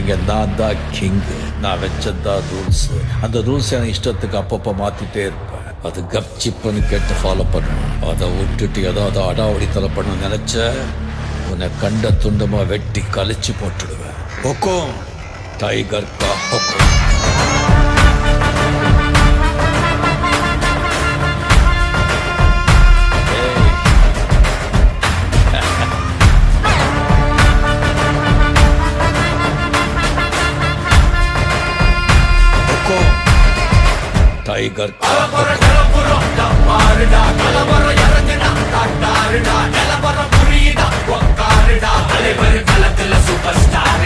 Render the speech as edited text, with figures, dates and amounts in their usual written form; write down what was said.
இங்க நான் தான் கிங்கு. நான் வச்சதான் ரூல்ஸ். அந்த ரூல்ஸ் என் இஷ்டத்துக்கு அப்பப்போ மாத்திட்டே இருப்பேன். அது கப்சிப்புன்னு கேட்டு ஃபாலோ பண்ணணும். அதை விட்டுட்டு ஏதாவது அடாவடித்தலை பண்ண நினைச்ச உன்னை கண்ட துண்டமா வெட்டி கழிச்சு போட்டுடுவேன். ஹொக்கும் டைகர் கா ஹொக்கும். Tiger super star